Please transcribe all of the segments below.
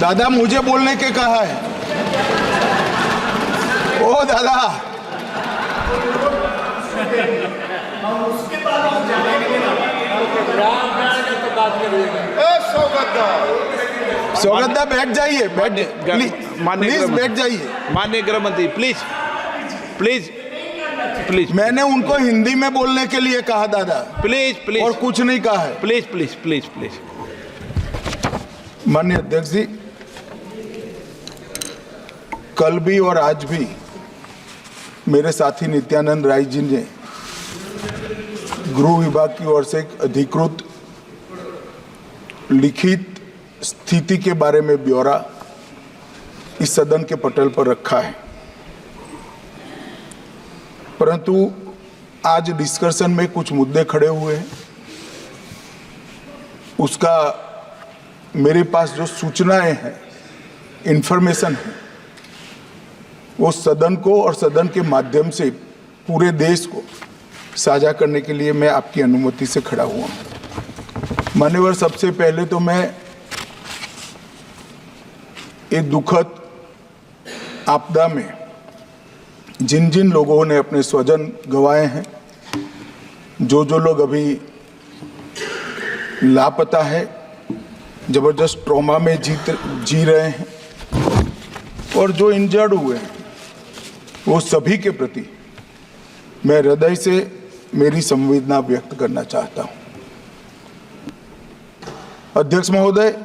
दादा मुझे बोलने के कहा है। ओ दादा, सौगतदा बैठ जाइए, प्लीज बैठ जाइए। माननीय गृह मंत्री प्लीज प्लीज प्लीज। मैंने उनको हिंदी में बोलने के लिए कहा दादा, प्लीज प्लीज, और कुछ नहीं कहा है। Please please please please. माननीय अध्यक्ष जी, कल भी और आज भी मेरे साथी नित्यानंद राय जी ने गृह विभाग की ओर से एक अधिकृत लिखित स्थिति के बारे में ब्यौरा इस सदन के पटल पर रखा है, परंतु आज डिस्कशन में कुछ मुद्दे खड़े हुए हैं। उसका मेरे पास जो सूचनाएं हैं, इंफॉर्मेशन है, वो सदन को और सदन के माध्यम से पूरे देश को साझा करने के लिए मैं आपकी अनुमति से खड़ा हुआ हूं। मान्यवर, सबसे पहले तो मैं एक दुखद आपदा में जिन जिन लोगों ने अपने स्वजन गंवाए हैं, जो लोग अभी लापता है, जबरदस्त ट्रॉमा में जी रहे हैं, और जो इंजर्ड हुए हैं, वो सभी के प्रति मैं हृदय से मेरी संवेदना व्यक्त करना चाहता हूं। अध्यक्ष महोदय,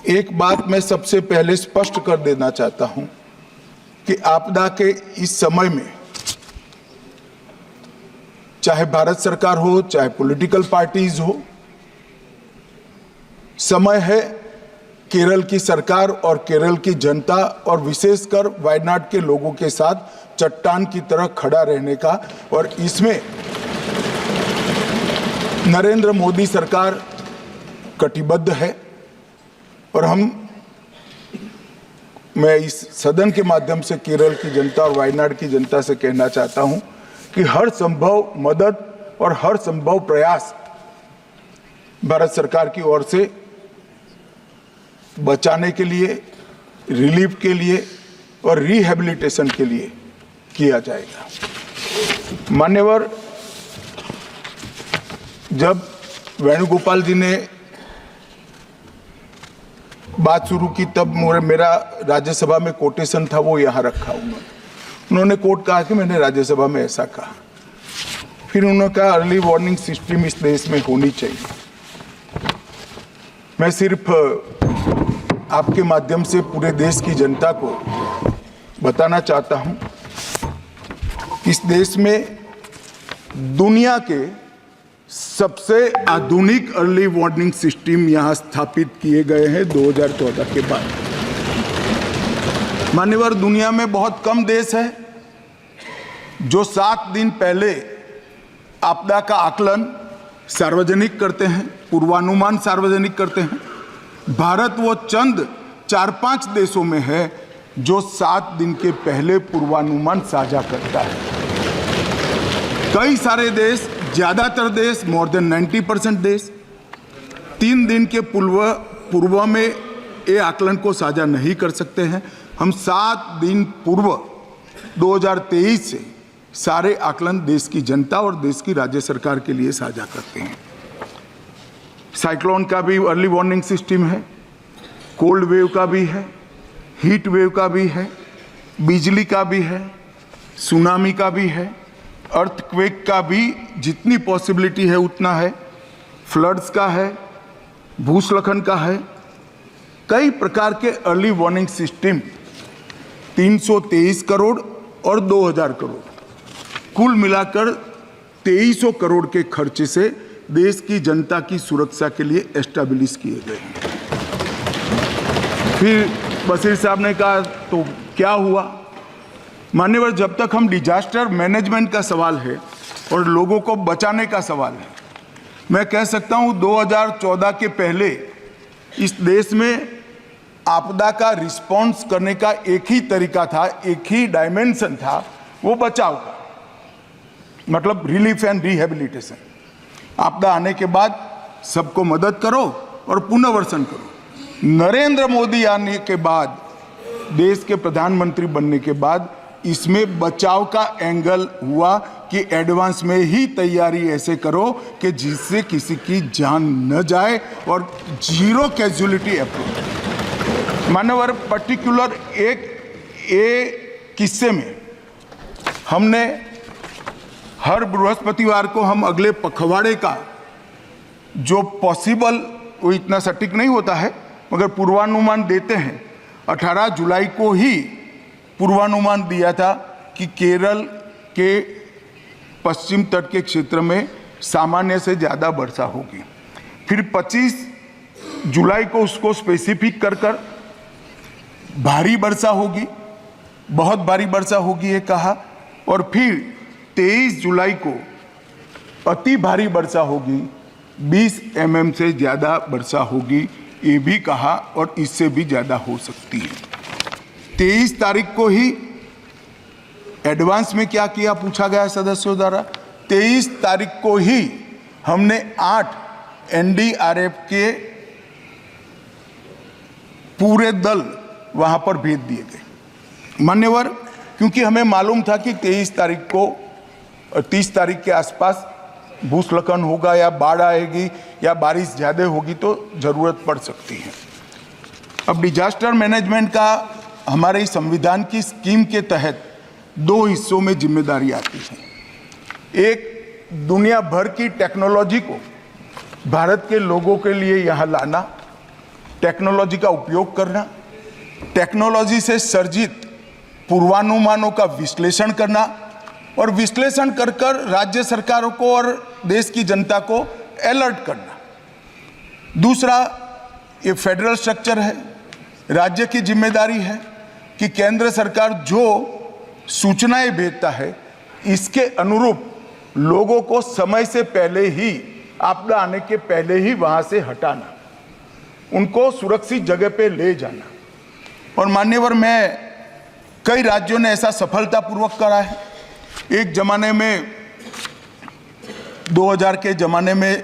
एक बात मैं सबसे पहले स्पष्ट कर देना चाहता हूं कि आपदा के इस समय में चाहे भारत सरकार हो, चाहे पॉलिटिकल पार्टीज हो, समय है केरल की सरकार और केरल की जनता और विशेषकर वायनाड के लोगों के साथ चट्टान की तरह खड़ा रहने का, और इसमें नरेंद्र मोदी सरकार कटिबद्ध है। और मैं इस सदन के माध्यम से केरल की जनता और वायनाड की जनता से कहना चाहता हूं कि हर संभव मदद और हर संभव प्रयास भारत सरकार की ओर से बचाने के लिए, रिलीफ के लिए और रिहेबिलिटेशन के लिए किया जाएगा। मान्यवर, जब वेणुगोपाल जी ने बात शुरू की तब मेरा राज्यसभा में कोटेशन था, वो यहाँ रखा हुआ। उन्होंने कोर्ट कहा कि मैंने राज्यसभा में ऐसा कहा। फिर उन्होंने कहा अर्ली वार्निंग सिस्टम इस देश में होनी चाहिए। मैं सिर्फ आपके माध्यम से पूरे देश की जनता को बताना चाहता हूं, इस देश में दुनिया के सबसे आधुनिक अर्ली वार्निंग सिस्टम यहां स्थापित किए गए हैं 2014 के बाद। मान्यवर, दुनिया में बहुत कम देश है जो 7 दिन पहले आपदा का आकलन सार्वजनिक करते हैं, पूर्वानुमान सार्वजनिक करते हैं। भारत वो चंद 4-5 देशों में है जो 7 दिन के पहले पूर्वानुमान साझा करता है। कई सारे देश, ज्यादातर देश, मोर देन 90% देश 3 दिन के पूर्व में ये आकलन को साझा नहीं कर सकते हैं। हम 7 दिन पूर्व 2023 से सारे आकलन देश की जनता और देश की राज्य सरकार के लिए साझा करते हैं। साइक्लोन का भी अर्ली वार्निंग सिस्टम है, कोल्ड वेव का भी है, हीट वेव का भी है, बिजली का भी है, सुनामी का भी है, अर्थक्वेक का भी जितनी पॉसिबिलिटी है उतना है, फ्लड्स का है, भूस्खलन का है। कई प्रकार के अर्ली वार्निंग सिस्टम 323 करोड़ और 2000 करोड़ कुल मिलाकर 2300 करोड़ के खर्चे से देश की जनता की सुरक्षा के लिए एस्टैब्लिश किए गए हैं। फिर बशीर साहब ने कहा तो क्या हुआ? मान्यवर, जब तक हम डिजास्टर मैनेजमेंट का सवाल है और लोगों को बचाने का सवाल है, मैं कह सकता हूं 2014 के पहले इस देश में आपदा का रिस्पॉन्स करने का एक ही तरीका था, एक ही डायमेंशन था, वो बचाव का, मतलब रिलीफ एंड रिहेबिलिटेशन। आपदा आने के बाद सबको मदद करो और पुनर्वसन करो। नरेंद्र मोदी आने के बाद, देश के प्रधानमंत्री बनने के बाद इसमें बचाव का एंगल हुआ कि एडवांस में ही तैयारी ऐसे करो कि जिससे किसी की जान न जाए और जीरो कैजुअलिटी अप्रोच। मानवर पर्टिकुलर एक किस्से में हमने हर बृहस्पतिवार को हम अगले पखवाड़े का जो पॉसिबल, वो इतना सटीक नहीं होता है मगर पूर्वानुमान देते हैं। 18 जुलाई को ही पूर्वानुमान दिया था कि केरल के पश्चिम तट के क्षेत्र में सामान्य से ज़्यादा वर्षा होगी। फिर 25 जुलाई को उसको स्पेसिफिक कर भारी वर्षा होगी, बहुत भारी वर्षा होगी ये कहा। और फिर 23 जुलाई को अति भारी वर्षा होगी, 20 mm से ज़्यादा वर्षा होगी ये भी कहा, और इससे भी ज़्यादा हो सकती है। 23 तारीख को ही एडवांस में क्या किया पूछा गया सदस्यों द्वारा। 23 तारीख को ही हमने 8 NDRF के पूरे दल वहां पर भेज दिए गए। मान्यवर, क्योंकि हमें मालूम था कि 23 तारीख को 30 तारीख के आसपास भूस्खलन होगा या बाढ़ आएगी या बारिश ज़्यादा होगी तो ज़रूरत पड़ सकती है। अब डिजास्टर मैनेजमेंट का हमारे संविधान की स्कीम के तहत 2 हिस्सों में जिम्मेदारी आती है। एक, दुनिया भर की टेक्नोलॉजी को भारत के लोगों के लिए यहाँ लाना, टेक्नोलॉजी का उपयोग करना, टेक्नोलॉजी से सर्जित पूर्वानुमानों का विश्लेषण करना और विश्लेषण कर राज्य सरकारों को और देश की जनता को अलर्ट करना। दूसरा, ये फेडरल स्ट्रक्चर है, राज्य की जिम्मेदारी है कि केंद्र सरकार जो सूचनाएं भेजता है इसके अनुरूप लोगों को समय से पहले ही, आपदा आने के पहले ही वहां से हटाना, उनको सुरक्षित जगह पे ले जाना। और मान्यवर, मैं कई राज्यों ने ऐसा सफलतापूर्वक करा है। एक जमाने में 2000 के जमाने में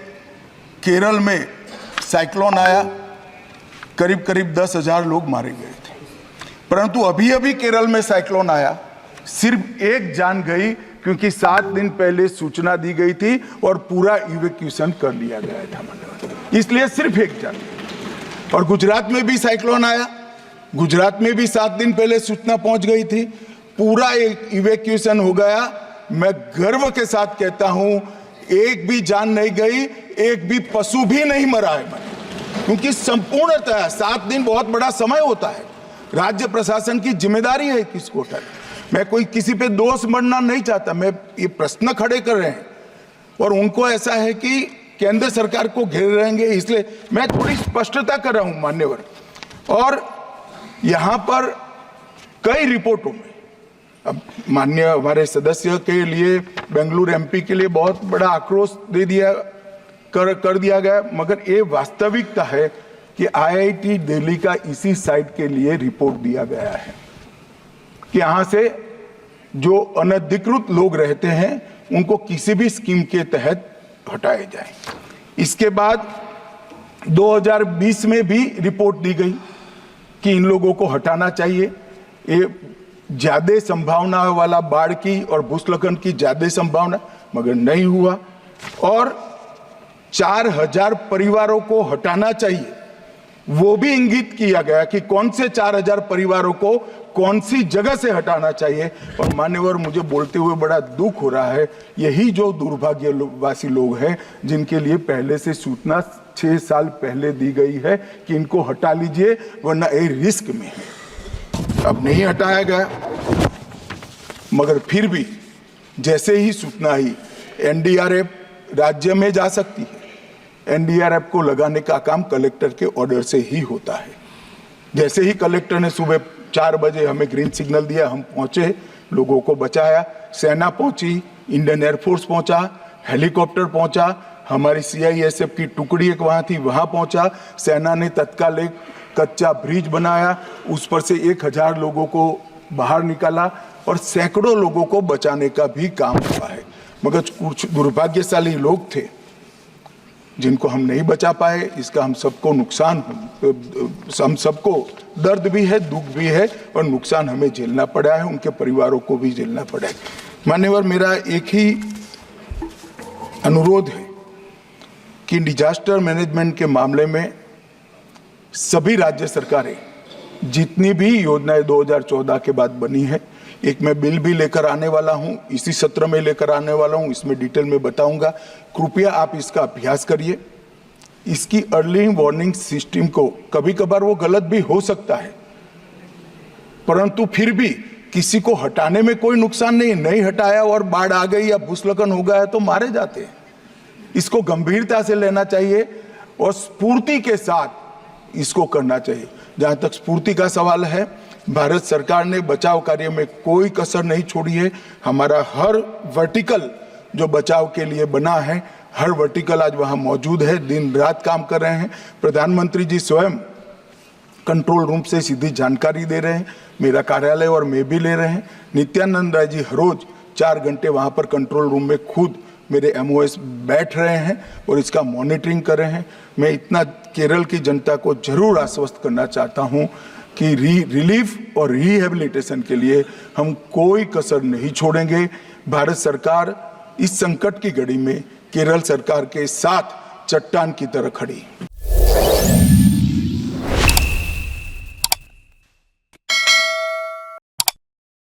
केरल में साइक्लोन आया, करीब करीब 10,000 लोग मारे गए थे। परंतु अभी अभी केरल में साइक्लोन आया, सिर्फ एक जान गई क्योंकि 7 दिन पहले सूचना दी गई थी और पूरा इवैक्यूएशन कर लिया गया था, इसलिए सिर्फ एक जान गई। और गुजरात में भी साइक्लोन आया, गुजरात में भी 7 दिन पहले सूचना पहुंच गई थी, पूरा इवैक्यूएशन हो गया। मैं गर्व के साथ कहता हूं, एक भी जान नहीं गई, एक भी पशु भी नहीं मरा है, क्योंकि संपूर्णतः 7 दिन बहुत बड़ा समय होता है। राज्य प्रशासन की जिम्मेदारी है किसको उठाए। मैं कोई किसी पे दोष मढ़ना नहीं चाहता, मैं ये प्रश्न खड़े कर रहे हैं और उनको ऐसा है कि केंद्र सरकार को घेरे रहेंगे, इसलिए मैं थोड़ी स्पष्टता कर रहा हूं मान्यवर। और यहां पर कई रिपोर्टों में, अब माननीय हमारे सदस्य के लिए, बेंगलुरु MP के लिए बहुत बड़ा आक्रोश दे दिया कर दिया गया, मगर ये वास्तविकता है कि IIT दिल्ली का इसी साइट के लिए रिपोर्ट दिया गया है कि यहाँ से जो अनधिकृत लोग रहते हैं उनको किसी भी स्कीम के तहत हटाए जाए। इसके बाद 2020 में भी रिपोर्ट दी गई कि इन लोगों को हटाना चाहिए। ये ज्यादा संभावना वाला बाढ़ की और भूस्खलन की ज्यादा संभावना, मगर नहीं हुआ। और 4000 परिवारों को हटाना चाहिए, वो भी इंगित किया गया कि कौन से 4000 परिवारों को कौन सी जगह से हटाना चाहिए। और मान्यवर, मुझे बोलते हुए बड़ा दुख हो रहा है, यही जो दुर्भाग्यवासी लोग हैं जिनके लिए पहले से सूचना 6 साल पहले दी गई है कि इनको हटा लीजिए वरना ये रिस्क में है। अब नहीं हटाया गया, मगर फिर भी जैसे ही सूचना आई, NDRF राज्य में जा सकती है। NDRF को लगाने का काम कलेक्टर के ऑर्डर से ही होता है। जैसे ही कलेक्टर ने सुबह 4 बजे हमें ग्रीन सिग्नल दिया, हम पहुंचे, लोगों को बचाया। सेना पहुंची, इंडियन एयरफोर्स पहुंचा, हेलीकॉप्टर पहुंचा, हमारी CISF की टुकड़ी एक वहां थी, वहां पहुंचा। सेना ने तत्काल एक कच्चा ब्रिज बनाया, उस पर से 1000 लोगों को बाहर निकाला और सैकड़ों लोगों को बचाने का भी काम हुआ है। मगर कुछ दुर्भाग्यशाली लोग थे जिनको हम नहीं बचा पाए, इसका हम सबको नुकसान, हम सबको दर्द भी है, दुख भी है और नुकसान हमें झेलना पड़ा है, उनके परिवारों को भी झेलना पड़ा है। मान्यवर, मेरा एक ही अनुरोध है कि डिजास्टर मैनेजमेंट के मामले में सभी राज्य सरकारें जितनी भी योजनाएं 2014 के बाद बनी है, एक मैं बिल भी लेकर आने वाला हूं, इसी सत्र में लेकर आने वाला हूं, इसमें डिटेल में बताऊंगा। कृपया आप इसका अभ्यास करिए। इसकी अर्ली वार्निंग सिस्टम को, कभी कभार वो गलत भी हो सकता है, परंतु फिर भी किसी को हटाने में कोई नुकसान नहीं हटाया और बाढ़ आ गई या भूस्खलन हो गया तो मारे जाते हैं। इसको गंभीरता से लेना चाहिए और स्फूर्ति के साथ इसको करना चाहिए। जहां तक स्फूर्ति का सवाल है, भारत सरकार ने बचाव कार्य में कोई कसर नहीं छोड़ी है। हमारा हर वर्टिकल जो बचाव के लिए बना है, हर वर्टिकल आज वहां मौजूद है, दिन रात काम कर रहे हैं। प्रधानमंत्री जी स्वयं कंट्रोल रूम से सीधी जानकारी दे रहे हैं, मेरा कार्यालय और मैं भी ले रहे हैं। नित्यानंद राय जी हर रोज 4 घंटे वहां पर कंट्रोल रूम में खुद मेरे MOS बैठ रहे हैं और इसका मॉनिटरिंग कर रहे हैं। मैं इतना केरल की जनता को जरूर आश्वस्त करना चाहता हूं कि रिलीफ और रिहेबिलिटेशन के लिए हम कोई कसर नहीं छोड़ेंगे। भारत सरकार इस संकट की घड़ी में केरल सरकार के साथ चट्टान की तरह खड़ी।